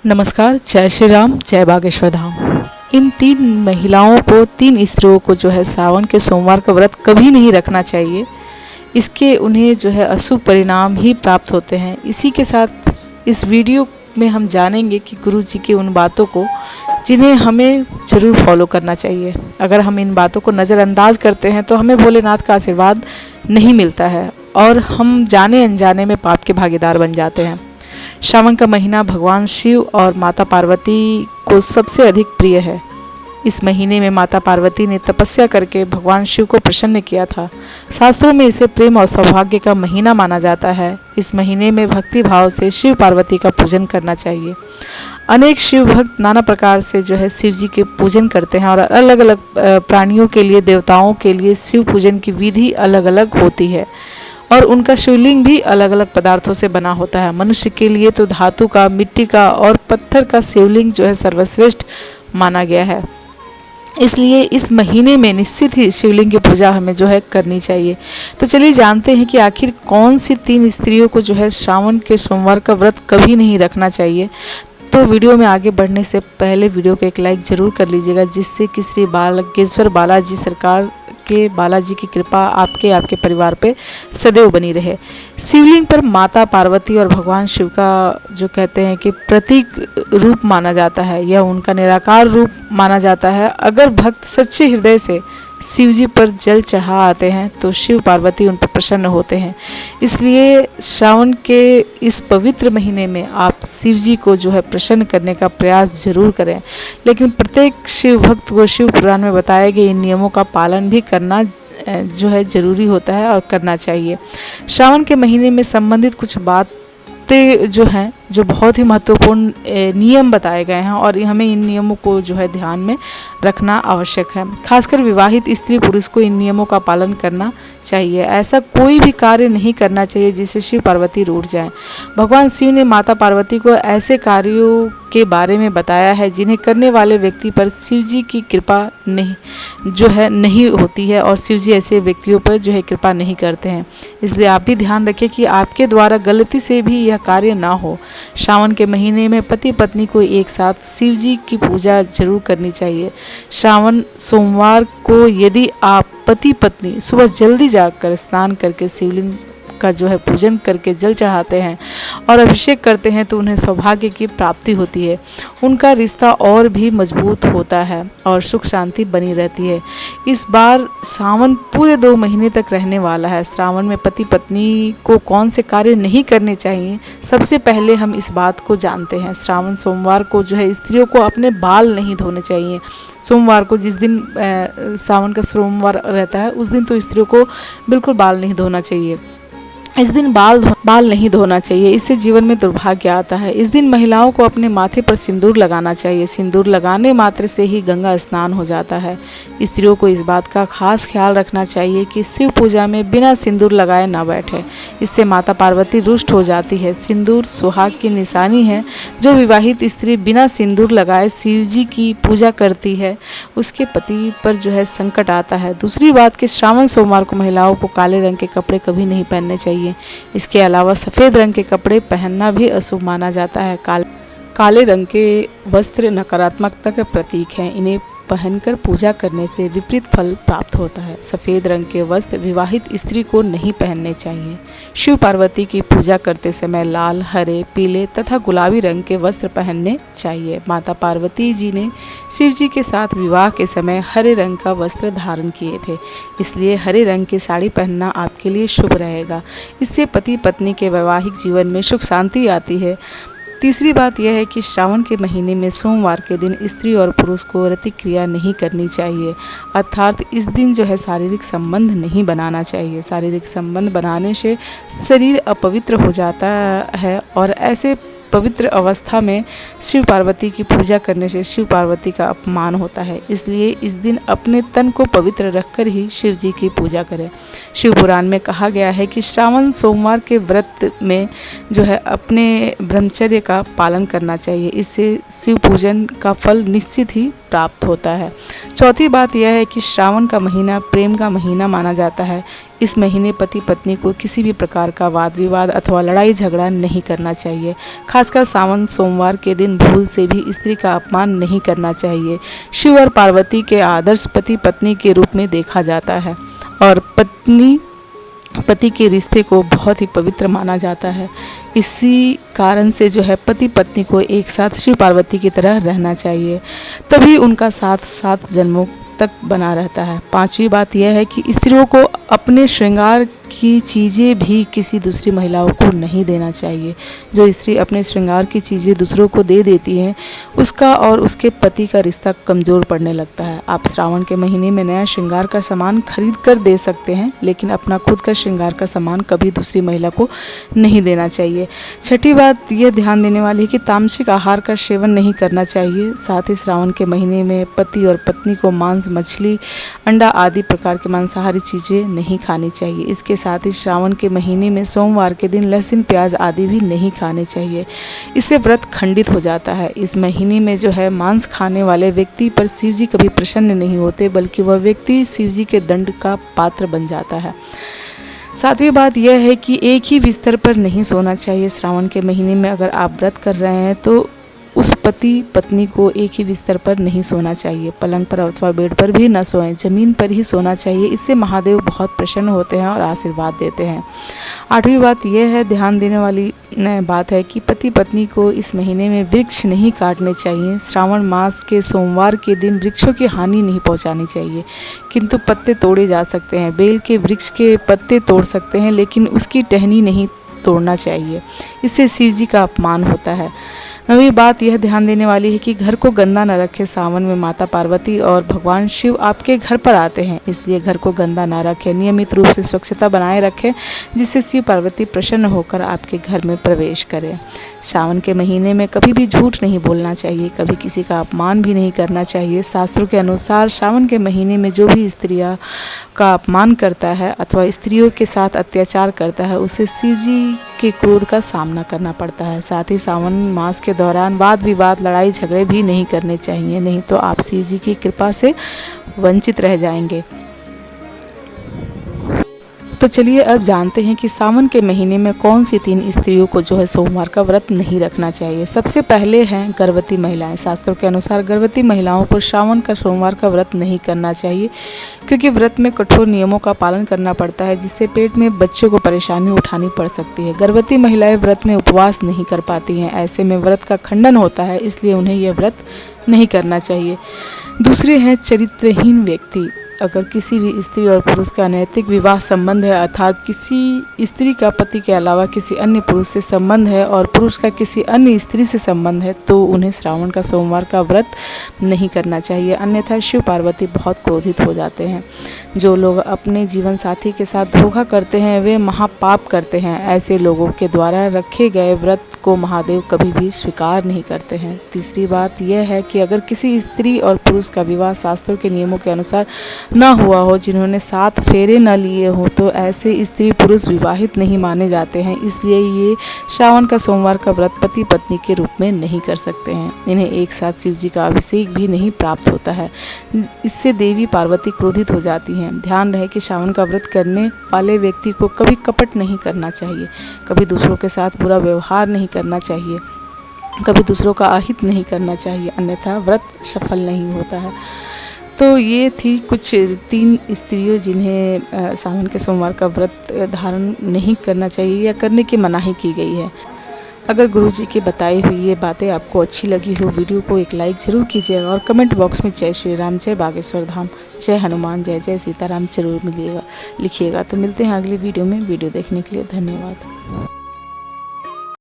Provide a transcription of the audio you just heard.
नमस्कार, जय श्री राम, जय बागेश्वर धाम। इन 3 महिलाओं को 3 स्त्रियों को जो है सावन के सोमवार का व्रत कभी नहीं रखना चाहिए। इसके उन्हें जो है अशुभ परिणाम ही प्राप्त होते हैं। इसी के साथ इस वीडियो में हम जानेंगे कि गुरु जी की उन बातों को जिन्हें हमें ज़रूर फॉलो करना चाहिए। अगर हम इन बातों को नज़रअंदाज करते हैं तो हमें भोलेनाथ का आशीर्वाद नहीं मिलता है और हम जाने अनजाने में पाप के भागीदार बन जाते हैं। श्रावण का महीना भगवान शिव और माता पार्वती को सबसे अधिक प्रिय है। इस महीने में माता पार्वती ने तपस्या करके भगवान शिव को प्रसन्न किया था। शास्त्रों में इसे प्रेम और सौभाग्य का महीना माना जाता है। इस महीने में भक्ति भाव से शिव पार्वती का पूजन करना चाहिए। अनेक शिव भक्त नाना प्रकार से जो है शिव जी के पूजन करते हैं और अलग अलग प्राणियों के लिए, देवताओं के लिए शिव पूजन की विधि अलग अलग होती है और उनका शिवलिंग भी अलग अलग पदार्थों से बना होता है। मनुष्य के लिए तो धातु का, मिट्टी का और पत्थर का शिवलिंग जो है सर्वश्रेष्ठ माना गया है। इसलिए इस महीने में निश्चित ही शिवलिंग की पूजा हमें जो है करनी चाहिए। तो चलिए जानते हैं कि आखिर कौन सी 3 स्त्रियों को जो है श्रावण के सोमवार का व्रत कभी नहीं रखना चाहिए। तो वीडियो में आगे बढ़ने से पहले वीडियो को एक लाइक ज़रूर कर लीजिएगा, जिससे कि श्री बागेश्वर बालाजी सरकार के बालाजी की कृपा आपके परिवार पे सदैव बनी रहे। शिवलिंग पर माता पार्वती और भगवान शिव का जो कहते हैं कि प्रतीक रूप माना जाता है, यह उनका निराकार रूप माना जाता है। अगर भक्त सच्चे हृदय से शिव जी पर जल चढ़ा आते हैं तो शिव पार्वती उन पर प्रसन्न होते हैं। इसलिए श्रावण के इस पवित्र महीने में आप शिव जी को जो है प्रसन्न करने का प्रयास जरूर करें। लेकिन प्रत्येक शिव भक्त को शिव पुराण में बताए गए इन नियमों का पालन भी करना जो है ज़रूरी होता है और करना चाहिए। श्रावण के महीने में संबंधित कुछ बातें जो हैं जो बहुत ही महत्वपूर्ण नियम बताए गए हैं और हमें इन नियमों को जो है ध्यान में रखना आवश्यक है। खासकर विवाहित स्त्री पुरुष को इन नियमों का पालन करना चाहिए। ऐसा कोई भी कार्य नहीं करना चाहिए जिससे शिव पार्वती रूठ जाएं। भगवान शिव ने माता पार्वती को ऐसे कार्यों के बारे में बताया है जिन्हें करने वाले व्यक्ति पर शिव जी की कृपा नहीं होती है और शिव जी ऐसे व्यक्तियों पर जो है कृपा नहीं करते हैं। इसलिए आप भी ध्यान रखें कि आपके द्वारा गलती से भी यह कार्य ना हो। श्रावण के महीने में पति पत्नी को एक साथ शिव जी की पूजा जरूर करनी चाहिए। श्रावण सोमवार को यदि आप पति पत्नी सुबह जल्दी जाकर स्नान करके शिवलिंग का जो है पूजन करके जल चढ़ाते हैं और अभिषेक करते हैं तो उन्हें सौभाग्य की प्राप्ति होती है। उनका रिश्ता और भी मजबूत होता है और सुख शांति बनी रहती है। इस बार सावन पूरे 2 महीने तक रहने वाला है। श्रावण में पति पत्नी को कौन से कार्य नहीं करने चाहिए, सबसे पहले हम इस बात को जानते हैं। श्रावण सोमवार को जो है स्त्रियों को अपने बाल नहीं धोने चाहिए। सोमवार को जिस दिन सावन का सोमवार रहता है उस दिन तो स्त्रियों को बिल्कुल बाल नहीं धोना चाहिए। इस दिन बाल नहीं धोना चाहिए, इससे जीवन में दुर्भाग्य आता है। इस दिन महिलाओं को अपने माथे पर सिंदूर लगाना चाहिए। सिंदूर लगाने मात्र से ही गंगा स्नान हो जाता है। स्त्रियों को इस बात का खास ख्याल रखना चाहिए कि शिव पूजा में बिना सिंदूर लगाए ना बैठे, इससे माता पार्वती रुष्ट हो जाती है। सिंदूर सुहाग की निशानी है। जो विवाहित स्त्री बिना सिंदूर लगाए शिव जी की पूजा करती है उसके पति पर जो है संकट आता है। दूसरी बात कि श्रावण सोमवार को महिलाओं को काले रंग के कपड़े कभी नहीं पहनने चाहिए। इसके अलावा सफ़ेद रंग के कपड़े पहनना भी अशुभ माना जाता है। काले रंग के वस्त्र नकारात्मकता का प्रतीक हैं। इन्हें पहनकर पूजा करने से विपरीत फल प्राप्त होता है। सफ़ेद रंग के वस्त्र विवाहित स्त्री को नहीं पहनने चाहिए। शिव पार्वती की पूजा करते समय लाल, हरे, पीले तथा गुलाबी रंग के वस्त्र पहनने चाहिए। माता पार्वती जी ने शिव जी के साथ विवाह के समय हरे रंग का वस्त्र धारण किए थे, इसलिए हरे रंग की साड़ी पहनना आपके लिए शुभ रहेगा। इससे पति पत्नी के वैवाहिक जीवन में सुख शांति आती है। तीसरी बात यह है कि श्रावण के महीने में सोमवार के दिन स्त्री और पुरुष को रति क्रिया नहीं करनी चाहिए, अर्थात इस दिन जो है शारीरिक संबंध नहीं बनाना चाहिए। शारीरिक संबंध बनाने से शरीर अपवित्र हो जाता है और ऐसे पवित्र अवस्था में शिव पार्वती की पूजा करने से शिव पार्वती का अपमान होता है। इसलिए इस दिन अपने तन को पवित्र रखकर ही शिव जी की पूजा करें। शिव पुराण में कहा गया है कि श्रावण सोमवार के व्रत में जो है अपने ब्रह्मचर्य का पालन करना चाहिए। इससे शिव पूजन का फल निश्चित ही प्राप्त होता है। चौथी बात यह है कि श्रावण का महीना प्रेम का महीना माना जाता है। इस महीने पति पत्नी को किसी भी प्रकार का वाद विवाद अथवा लड़ाई झगड़ा नहीं करना चाहिए। खासकर सावन सोमवार के दिन भूल से भी स्त्री का अपमान नहीं करना चाहिए। शिव और पार्वती के आदर्श पति पत्नी के रूप में देखा जाता है और पति के रिश्ते को बहुत ही पवित्र माना जाता है। इसी कारण से जो है पति पत्नी को एक साथ शिव पार्वती की तरह रहना चाहिए, तभी उनका साथ 7 जन्मों तक बना रहता है। 5वीं बात यह है कि स्त्रियों को अपने श्रृंगार की चीज़ें भी किसी दूसरी महिलाओं को नहीं देना चाहिए। जो स्त्री अपने श्रृंगार की चीज़ें दूसरों को दे देती हैं, उसका और उसके पति का रिश्ता कमज़ोर पड़ने लगता है। आप श्रावण के महीने में नया श्रृंगार का सामान खरीद कर दे सकते हैं, लेकिन अपना खुद का श्रृंगार का सामान कभी दूसरी महिला को नहीं देना चाहिए। 6ठी बात यह ध्यान देने वाली है कि तामसिक आहार का सेवन नहीं करना चाहिए। साथ ही श्रावण के महीने में पति और पत्नी को मांस, मछली, अंडा आदि प्रकार के मांसाहारी चीज़ें नहीं खानी चाहिए। इसके साथ ही श्रावण के महीने में सोमवार के दिन लहसुन, प्याज आदि भी नहीं खाने चाहिए। इससे व्रत खंडित हो जाता है। इस महीने में जो है मांस खाने वाले व्यक्ति पर शिवजी कभी प्रसन्न नहीं होते, बल्कि वह व्यक्ति शिवजी के दंड का पात्र बन जाता है। 7वीं बात यह है कि एक ही बिस्तर पर नहीं सोना चाहिए। श्रावण के महीने में अगर आप व्रत कर रहे हैं तो उस पति पत्नी को एक ही बिस्तर पर नहीं सोना चाहिए। पलंग पर अथवा बेड पर भी न सोएं, ज़मीन पर ही सोना चाहिए। इससे महादेव बहुत प्रसन्न होते हैं और आशीर्वाद देते हैं। 8वीं बात यह है, ध्यान देने वाली बात है कि पति पत्नी को इस महीने में वृक्ष नहीं काटने चाहिए। श्रावण मास के सोमवार के दिन वृक्षों की हानि नहीं पहुंचानी चाहिए, किंतु पत्ते तोड़े जा सकते हैं। बेल के वृक्ष के पत्ते तोड़ सकते हैं, लेकिन उसकी टहनी नहीं तोड़ना चाहिए। इससे शिवजी का अपमान होता है। 9वीं बात यह ध्यान देने वाली है कि घर को गंदा न रखें। सावन में माता पार्वती और भगवान शिव आपके घर पर आते हैं, इसलिए घर को गंदा ना रखें। नियमित रूप से स्वच्छता बनाए रखें, जिससे शिव पार्वती प्रसन्न होकर आपके घर में प्रवेश करें। सावन के महीने में कभी भी झूठ नहीं बोलना चाहिए, कभी किसी का अपमान भी नहीं करना चाहिए। शास्त्रों के अनुसार सावन के महीने में जो भी स्त्रियाँ का अपमान करता है अथवा स्त्रियों के साथ अत्याचार करता है, उसे शिवजी के क्रोध का सामना करना पड़ता है। साथ ही सावन मास के दौरान वाद विवाद, लड़ाई झगड़े भी नहीं करने चाहिए, नहीं तो आप शिवजी की कृपा से वंचित रह जाएंगे। तो चलिए अब जानते हैं कि सावन के महीने में कौन सी 3 स्त्रियों को जो है सोमवार का व्रत नहीं रखना चाहिए। सबसे पहले हैं गर्भवती महिलाएं। शास्त्रों के अनुसार गर्भवती महिलाओं को श्रावण का सोमवार का व्रत नहीं करना चाहिए, क्योंकि व्रत में कठोर नियमों का पालन करना पड़ता है, जिससे पेट में बच्चे को परेशानी उठानी पड़ सकती है। गर्भवती महिलाएं व्रत में उपवास नहीं कर पाती हैं, ऐसे में व्रत का खंडन होता है, इसलिए उन्हें यह व्रत नहीं करना चाहिए। दूसरे हैं चरित्रहीन व्यक्ति। अगर किसी भी स्त्री और पुरुष का अनैतिक विवाह संबंध है, अर्थात किसी स्त्री का पति के अलावा किसी अन्य पुरुष से संबंध है और पुरुष का किसी अन्य स्त्री से संबंध है, तो उन्हें श्रावण का सोमवार का व्रत नहीं करना चाहिए, अन्यथा शिव पार्वती बहुत क्रोधित हो जाते हैं। जो लोग अपने जीवन साथी के साथ धोखा करते हैं, वे महापाप करते हैं। ऐसे लोगों के द्वारा रखे गए व्रत को महादेव कभी भी स्वीकार नहीं करते हैं। तीसरी बात यह है कि अगर किसी स्त्री और पुरुष का विवाह शास्त्रों के नियमों के अनुसार न हुआ हो, जिन्होंने 7 फेरे न लिए हो, तो ऐसे स्त्री पुरुष विवाहित नहीं माने जाते हैं। इसलिए ये श्रावण का सोमवार का व्रत पति पत्नी के रूप में नहीं कर सकते हैं। इन्हें एक साथ शिव जी का अभिषेक भी नहीं प्राप्त होता है, इससे देवी पार्वती क्रोधित हो जाती हैं। ध्यान रहे कि श्रावण का व्रत करने वाले व्यक्ति को कभी कपट नहीं करना चाहिए, कभी दूसरों के साथ बुरा व्यवहार नहीं करना चाहिए, कभी दूसरों का अहित नहीं करना चाहिए, अन्यथा व्रत सफल नहीं होता है। तो ये थी कुछ 3 स्त्रियों जिन्हें सावन के सोमवार का व्रत धारण नहीं करना चाहिए या करने की मनाही की गई है। अगर गुरुजी की बताई हुई ये बातें आपको अच्छी लगी हो, वीडियो को एक लाइक ज़रूर कीजिएगा और कमेंट बॉक्स में जय श्री राम, जय बागेश्वर धाम, जय हनुमान, जय जय सीताराम जरूर लिखिएगा। तो मिलते हैं अगली वीडियो में। वीडियो देखने के लिए धन्यवाद।